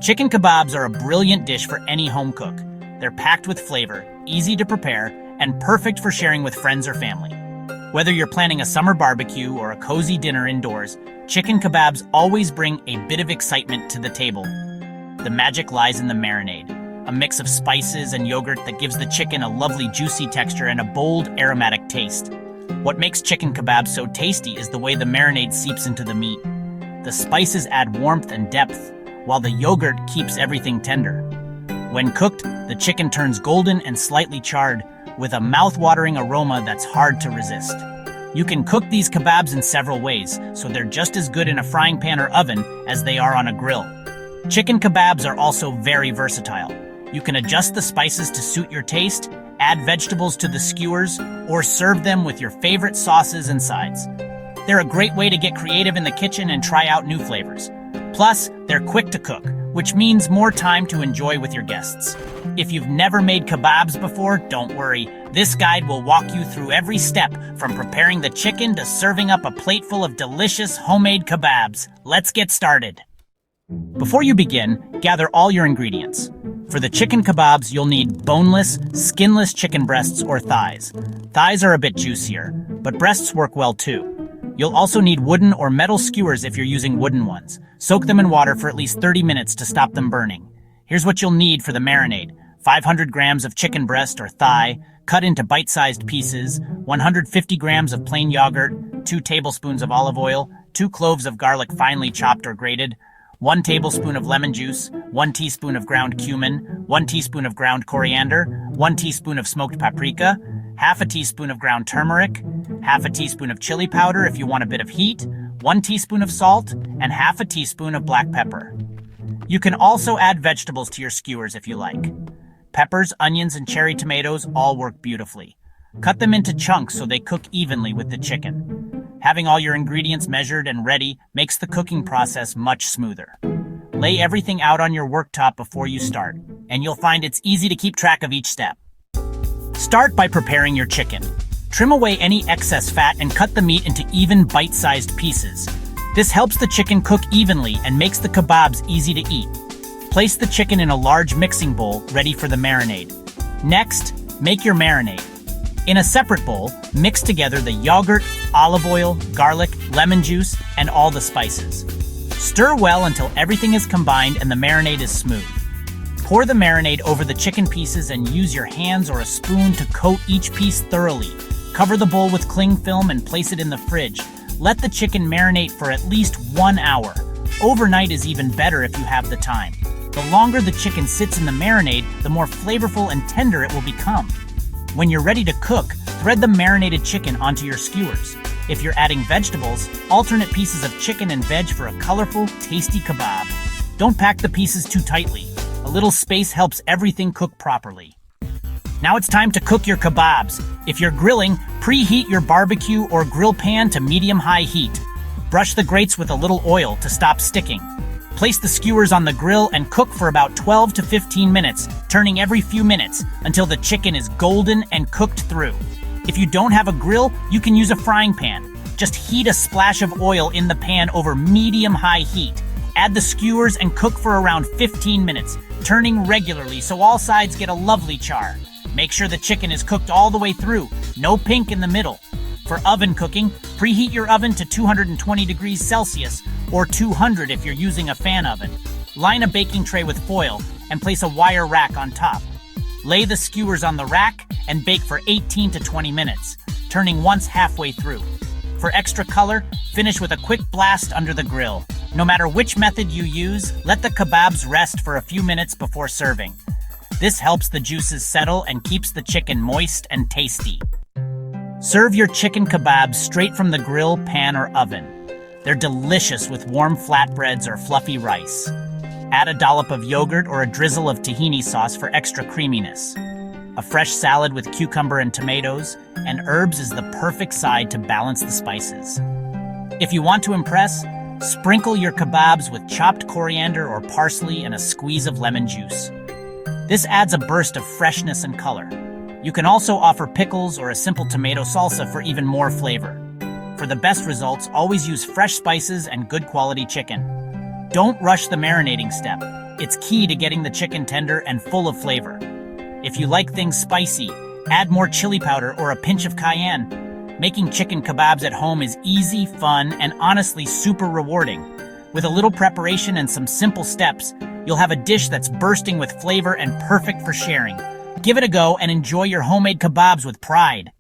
Chicken kebabs are a brilliant dish for any home cook. They're packed with flavor, easy to prepare, and perfect for sharing with friends or family. Whether you're planning a summer barbecue or a cozy dinner indoors, chicken kebabs always bring a bit of excitement to the table. The magic lies in the marinade, a mix of spices and yogurt that gives the chicken a lovely juicy texture and a bold aromatic taste. What makes chicken kebabs so tasty is the way the marinade seeps into the meat. The spices add warmth and depth, while the yogurt keeps everything tender. When cooked, the chicken turns golden and slightly charred, with a mouth-watering aroma that's hard to resist. You can cook these kebabs in several ways, so they're just as good in a frying pan or oven as they are on a grill. Chicken kebabs are also very versatile. You can adjust the spices to suit your taste, add vegetables to the skewers, or serve them with your favorite sauces and sides. They're a great way to get creative in the kitchen and try out new flavors. Plus, they're quick to cook, which means more time to enjoy with your guests. If you've never made kebabs before, don't worry. This guide will walk you through every step, from preparing the chicken to serving up a plateful of delicious homemade kebabs. Let's get started. Before you begin, gather all your ingredients. For the chicken kebabs, you'll need boneless, skinless chicken breasts or thighs. Thighs are a bit juicier, but breasts work well too. You'll also need wooden or metal skewers if you're using wooden ones. Soak them in water for at least 30 minutes to stop them burning. Here's what you'll need for the marinade. 500 grams of chicken breast or thigh, cut into bite-sized pieces, 150 grams of plain yogurt, 2 tablespoons of olive oil, 2 cloves of garlic finely chopped or grated, 1 tablespoon of lemon juice, 1 teaspoon of ground cumin, 1 teaspoon of ground coriander, 1 teaspoon of smoked paprika, half a teaspoon of ground turmeric, half a teaspoon of chili powder if you want a bit of heat, 1 teaspoon of salt, and half a teaspoon of black pepper. You can also add vegetables to your skewers if you like. Peppers, onions, and cherry tomatoes all work beautifully. Cut them into chunks so they cook evenly with the chicken. Having all your ingredients measured and ready makes the cooking process much smoother. Lay everything out on your worktop before you start, and you'll find it's easy to keep track of each step. Start by preparing your chicken. Trim away any excess fat and cut the meat into even bite-sized pieces. This helps the chicken cook evenly and makes the kebabs easy to eat. Place the chicken in a large mixing bowl ready for the marinade. Next, make your marinade. In a separate bowl, mix together the yogurt, olive oil, garlic, lemon juice, and all the spices. Stir well until everything is combined and the marinade is smooth. Pour the marinade over the chicken pieces and use your hands or a spoon to coat each piece thoroughly. Cover the bowl with cling film and place it in the fridge. Let the chicken marinate for at least 1 hour. Overnight is even better if you have the time. The longer the chicken sits in the marinade, the more flavorful and tender it will become. When you're ready to cook, thread the marinated chicken onto your skewers. If you're adding vegetables, alternate pieces of chicken and veg for a colorful, tasty kebab. Don't pack the pieces too tightly. A little space helps everything cook properly. Now it's time to cook your kebabs. If you're grilling, preheat your barbecue or grill pan to medium-high heat. Brush the grates with a little oil to stop sticking. Place the skewers on the grill and cook for about 12 to 15 minutes, turning every few minutes until the chicken is golden and cooked through. If you don't have a grill, you can use a frying pan. Just heat a splash of oil in the pan over medium-high heat. Add the skewers and cook for around 15 minutes, turning regularly so all sides get a lovely char. Make sure the chicken is cooked all the way through, no pink in the middle. For oven cooking, preheat your oven to 220 degrees Celsius or 200 if you're using a fan oven. Line a baking tray with foil and place a wire rack on top. Lay the skewers on the rack and bake for 18 to 20 minutes, turning once halfway through. For extra color, finish with a quick blast under the grill. No matter which method you use, let the kebabs rest for a few minutes before serving. This helps the juices settle and keeps the chicken moist and tasty. Serve your chicken kebabs straight from the grill, pan, or oven. They're delicious with warm flatbreads or fluffy rice. Add a dollop of yogurt or a drizzle of tahini sauce for extra creaminess. A fresh salad with cucumber and tomatoes, and herbs is the perfect side to balance the spices. If you want to impress, sprinkle your kebabs with chopped coriander or parsley and a squeeze of lemon juice. This adds a burst of freshness and color. You can also offer pickles or a simple tomato salsa for even more flavor. For the best results, always use fresh spices and good quality chicken. Don't rush the marinating step. It's key to getting the chicken tender and full of flavor. If you like things spicy, add more chili powder or a pinch of cayenne. Making chicken kebabs at home is easy, fun, and honestly super rewarding. With a little preparation and some simple steps, you'll have a dish that's bursting with flavor and perfect for sharing. Give it a go and enjoy your homemade kebabs with pride.